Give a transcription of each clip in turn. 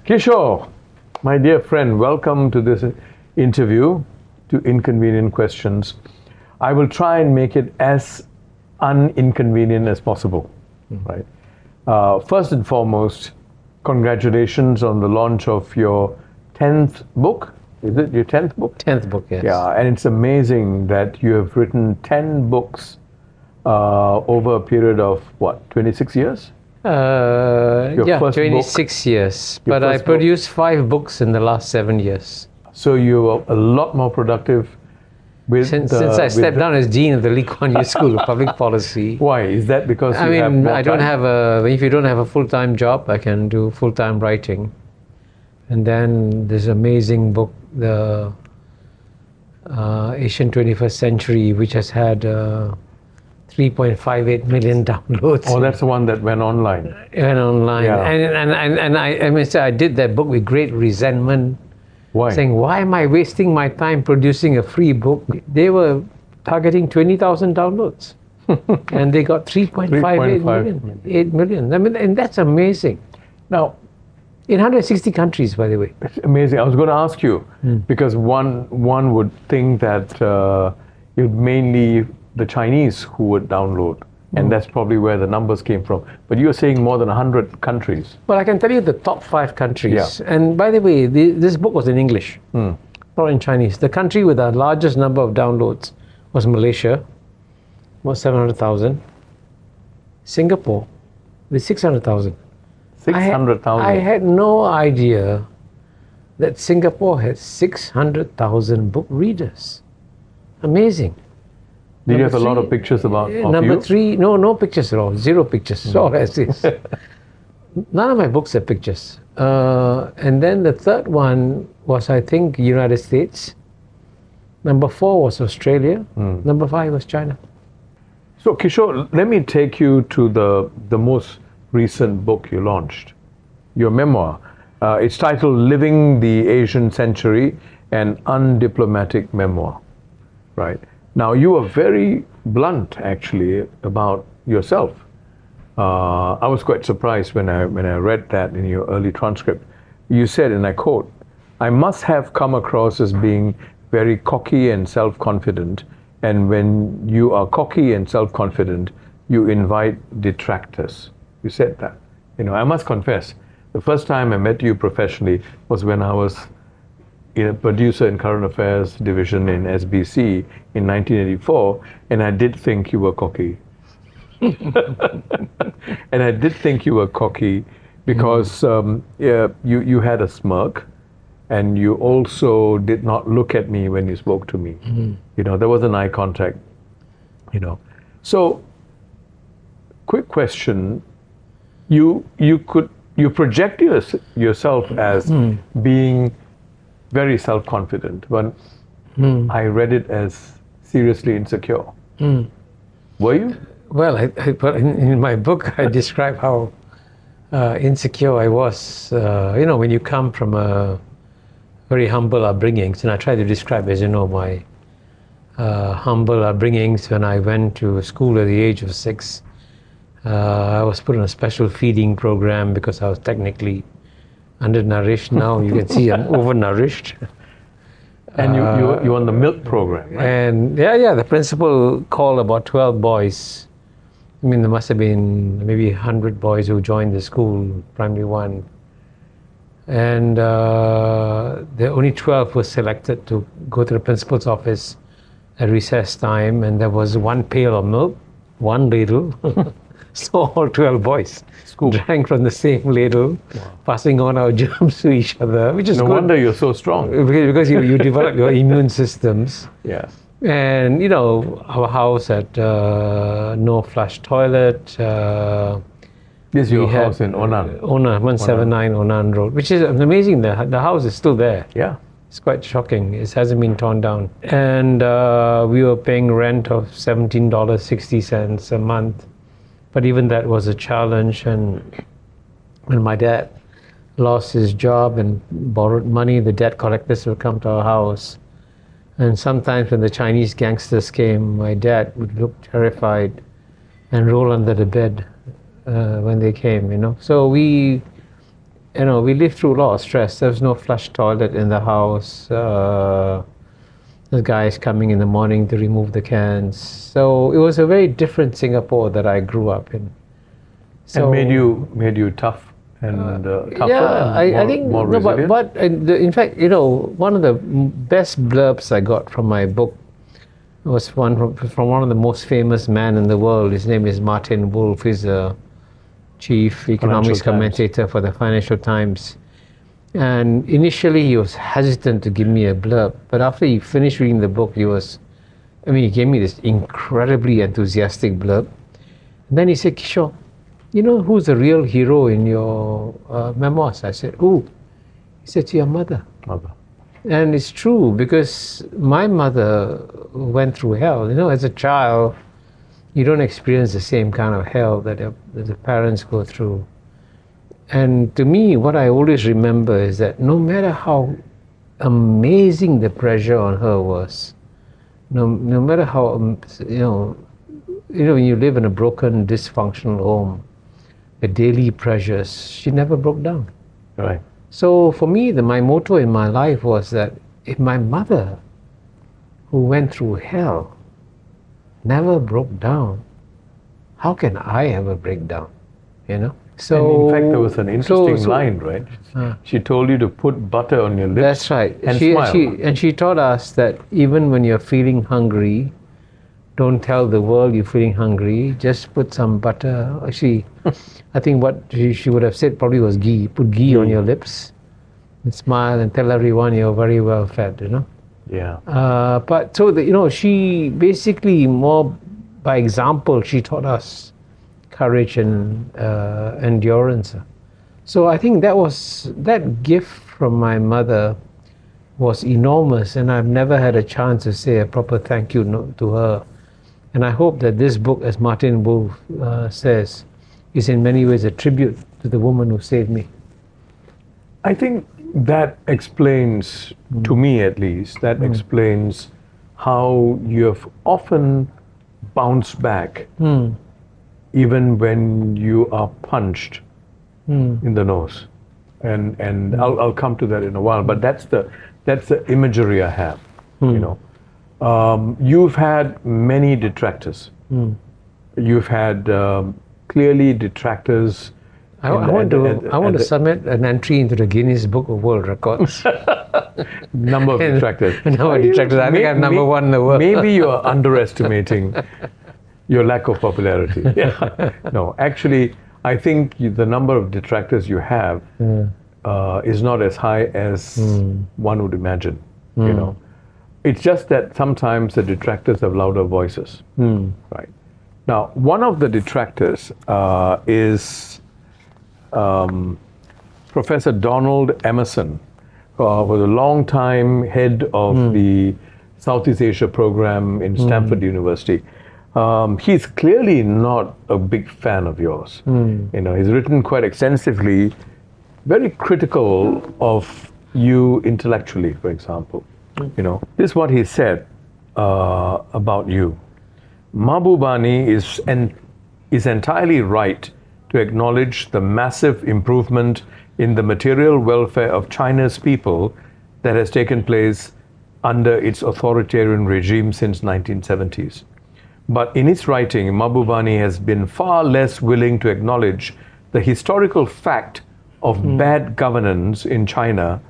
Kishore, my dear friend, welcome to this interview to Inconvenient Questions. I will try and make it as uninconvenient as possible. Right. First and foremost, congratulations on the launch of your 10th book. Is it your 10th book? 10th book, yes. Yeah, and it's amazing that you have written 10 books over a period of, what, 26 years? Yeah, 26 years. But I produced 5 books in the last 7 years. So you are a lot more productive with since I stepped down as Dean of the Lee Kuan Yew School of Public Policy. Why? Is that because I don't have if you don't have a full-time job, I can do full-time writing. And then this amazing book, the Asian 21st Century, which has had 3.58 million downloads. Oh, that's the one that went online. It went online. Yeah. And I did that book with great resentment. Why? Saying, why am I wasting my time producing a free book? They were targeting 20,000 downloads. And they got 3.58 million. 8 million. I mean, and that's amazing. Now, in 160 countries, by the way. That's amazing. I was going to ask you, because one would think that it mainly the Chinese who would download, and that's probably where the numbers came from. But you're saying more than 100 countries. Well, I can tell you the top 5 countries. Yeah. And by the way, this book was in English, not in Chinese. The country with the largest number of downloads was Malaysia, was 700,000. Singapore, with 600,000. 600,000. I had no idea that Singapore had 600,000 book readers. Amazing. Did you have a lot of pictures about Number 3, no pictures at all. 0 pictures. It's all essays. None of my books have pictures. And then the third one was, I think, United States. Number 4 was Australia. Number 5 was China. So Kishore, let me take you to the most recent book you launched, your memoir. It's titled Living the Asian Century, an Undiplomatic Memoir, right? Now, you were very blunt, actually, about yourself. I was quite surprised when I read that in your early transcript. You said, and I quote, "I must have come across as being very cocky and self-confident, and when you are cocky and self-confident, you invite detractors." You said that. I must confess, the first time I met you professionally was when I was a producer in Current Affairs Division in SBC in 1984, and I did think you were cocky. And I did think you were cocky because you had a smirk, and you also did not look at me when you spoke to me. There was an eye contact. So, quick question. You project yourself as being very self-confident, but I read it as seriously insecure. Were you? Well, in my book, I describe how insecure I was. When you come from a very humble upbringings, and I try to describe, as you know, my humble upbringings. When I went to school at the age of 6, I was put on a special feeding program because I was technically undernourished. Now you can see I'm overnourished. And you're on the milk program, right? And the principal called about 12 boys. I mean, there must have been maybe 100 boys who joined the school, primary 1. And the only 12 were selected to go to the principal's office at recess time, and there was 1 pail of milk, 1 ladle. So all 12 boys drank from the same ladle, passing on our germs to each other, which is no good. wonder you're so strong. Because you develop your immune systems. Yeah. And our house had no flush toilet. This is your house in Onan? Onan, 179 Onan Road, which is amazing. The house is still there. Yeah. It's quite shocking. It hasn't been torn down. And we were paying rent of $17.60 a month. But even that was a challenge. And when my dad lost his job and borrowed money, the debt collectors would come to our house. And sometimes when the Chinese gangsters came, my dad would look terrified and roll under the bed when they came, So we we lived through a lot of stress. There was no flush toilet in the house. The guys coming in the morning to remove the cans. So it was a very different Singapore that I grew up in. So, and made you tough and tougher yeah, and more, I think more resilient? but in fact, one of the best blurbs I got from my book was one from one of the most famous men in the world. His name is Martin Wolf. He's a chief economics commentator for the Financial Times. And initially he was hesitant to give me a blurb, but after he finished reading the book, he gave me this incredibly enthusiastic blurb. And then he said, Kishore, you know who's the real hero in your memoirs? I said, who? He said, your mother. And it's true, because my mother went through hell. As a child, you don't experience the same kind of hell that the parents go through. And to me, what I always remember is that no matter how amazing the pressure on her was, no matter how, when you live in a broken, dysfunctional home, the daily pressures, she never broke down. Right. So for me, my motto in my life was that if my mother, who went through hell, never broke down, how can I ever break down? So, and in fact, there was an interesting line, right? She told you to put butter on your lips. That's right. And smile. And she taught us that even when you're feeling hungry, don't tell the world you're feeling hungry. Just put some butter. Actually, I think what she would have said probably was ghee. Put ghee on your lips and smile and tell everyone you're very well fed, Yeah. But so, she basically, more by example, she taught us courage and endurance. So I think that gift from my mother was enormous, and I've never had a chance to say a proper thank you to her. And I hope that this book, as Martin Wolf says, is in many ways a tribute to the woman who saved me. I think that explains, to me at least, explains how you have often bounced back even when you are punched in the nose. And I'll come to that in a while, but that's the imagery I have. You've had many detractors. You've had clearly detractors. I want to submit an entry into the Guinness Book of World Records. Number of detractors. Number of detractors. I think I'm number one in the world. Maybe you are underestimating your lack of popularity. No, actually, I think the number of detractors you have is not as high as one would imagine. It's just that sometimes the detractors have louder voices. Right. Now, one of the detractors is Professor Donald Emerson, who was a long-time head of the Southeast Asia program in Stanford University. He's clearly not a big fan of yours. He's written quite extensively, very critical of you intellectually, for example. This is what he said about you. Mahbubani is entirely right to acknowledge the massive improvement in the material welfare of China's people that has taken place under its authoritarian regime since 1970s. But in its writing, Mahbubani has been far less willing to acknowledge the historical fact of bad governance in China,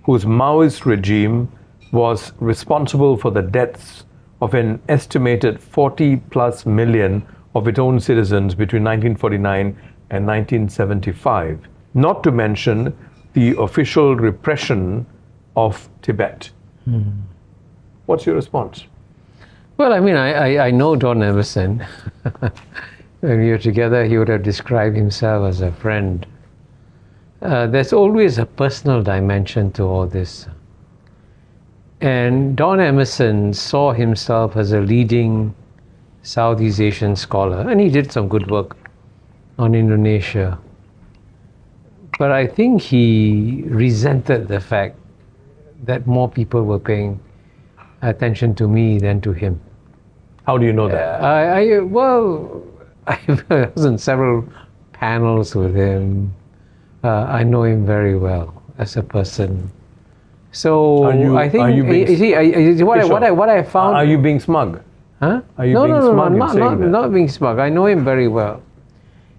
whose Maoist regime was responsible for the deaths of an estimated 40 plus million of its own citizens between 1949 and 1975, not to mention the official repression of Tibet. What's your response? Well, I know Don Emerson. When we were together, he would have described himself as a friend. There's always a personal dimension to all this. And Don Emerson saw himself as a leading Southeast Asian scholar, and he did some good work on Indonesia. But I think he resented the fact that more people were paying attention to me than to him. How do you know that? I was in several panels with him. I know him very well as a person. So I think what I found. Are you being smug? Huh? Are you being smug? Not being smug. I know him very well,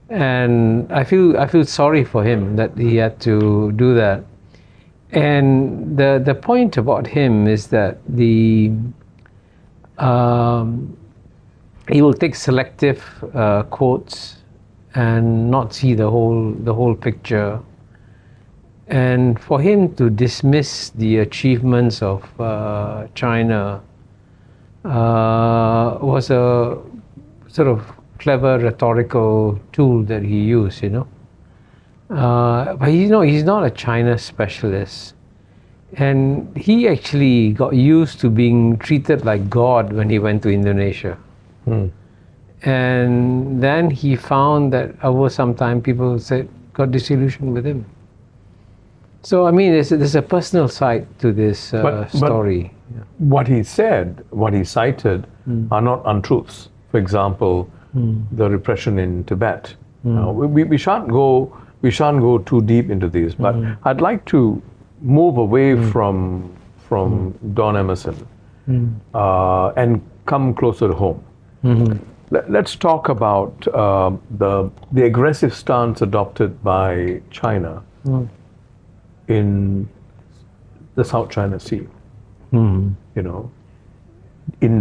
and I feel sorry for him that he had to do that. And the point about him is that he will take selective quotes and not see the whole picture. And for him to dismiss the achievements of China was a sort of clever rhetorical tool that he used, But he's not a China specialist. And he actually got used to being treated like God when he went to Indonesia. And then he found that over some time people got disillusioned with him. So, I mean, there's a personal side to this story. But what he said, what he cited, are not untruths. For example, the repression in Tibet. We shan't go too deep into these, but I'd like to move away from Don Emerson and come closer to home. Let's talk about the aggressive stance adopted by China in the South China Sea, in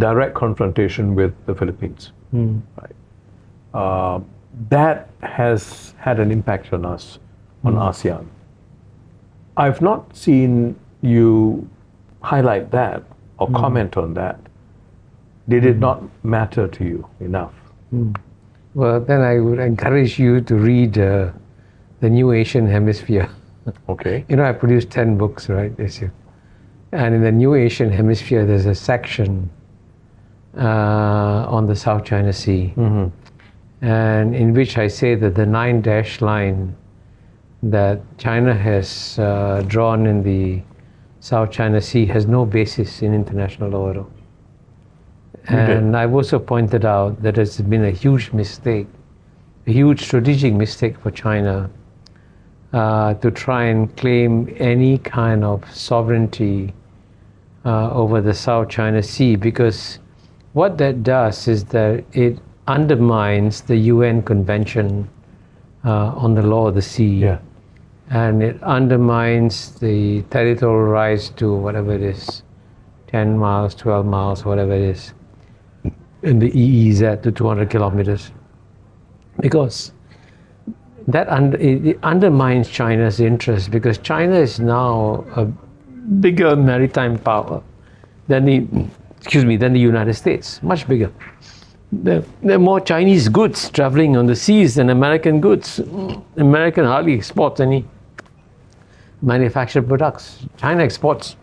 direct confrontation with the Philippines. Right? That has had an impact on us, on ASEAN. I've not seen you highlight that or comment on that. Did it not matter to you enough? Well, then I would encourage you to read The New Asian Hemisphere. Okay. I produced 10 books, right, this year. And in the New Asian Hemisphere, there's a section on the South China Sea, and in which I say that the 9-dash line that China has drawn in the South China Sea has no basis in international law at all. And I've also pointed out that it's been a huge mistake, a huge strategic mistake for China to try and claim any kind of sovereignty over the South China Sea, because what that does is that it undermines the UN Convention on the Law of the Sea, and it undermines the territorial rights to whatever it is, 10 miles, 12 miles, whatever it is, in the EEZ to 200 kilometers, because that it undermines China's interest, because China is now a bigger maritime power than the United States, much bigger. There are more Chinese goods traveling on the seas than American goods. American hardly exports any manufactured products. China exports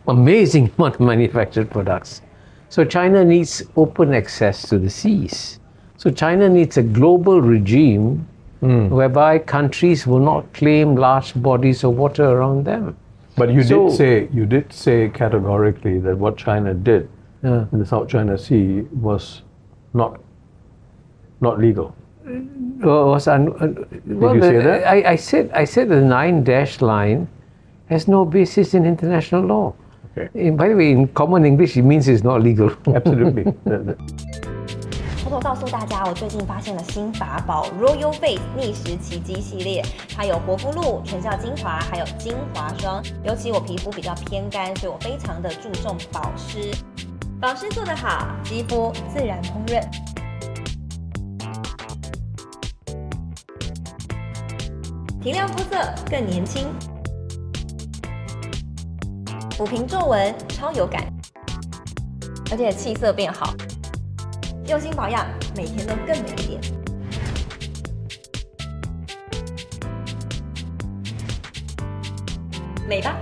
amazing amount of manufactured products. So China needs open access to the seas. So China needs a global regime whereby countries will not claim large bodies of water around them. But you did say categorically that what China did in the South China Sea was not legal. Did you say that? I said the 9-dash line has no basis in international law. Okay. By the way, in common English, it means it's not legal. Absolutely. 偷偷告诉大家，我最近发现了新法宝 Royal Face 逆时奇迹系列，它有活肤露、全效精华，还有精华霜。尤其我皮肤比较偏干，所以我非常的注重保湿。保湿做得好，肌肤自然烹饪。提亮肤色更年轻，抚平皱纹超有感，而且气色变好。用心保养，每天都更美一点。美吧。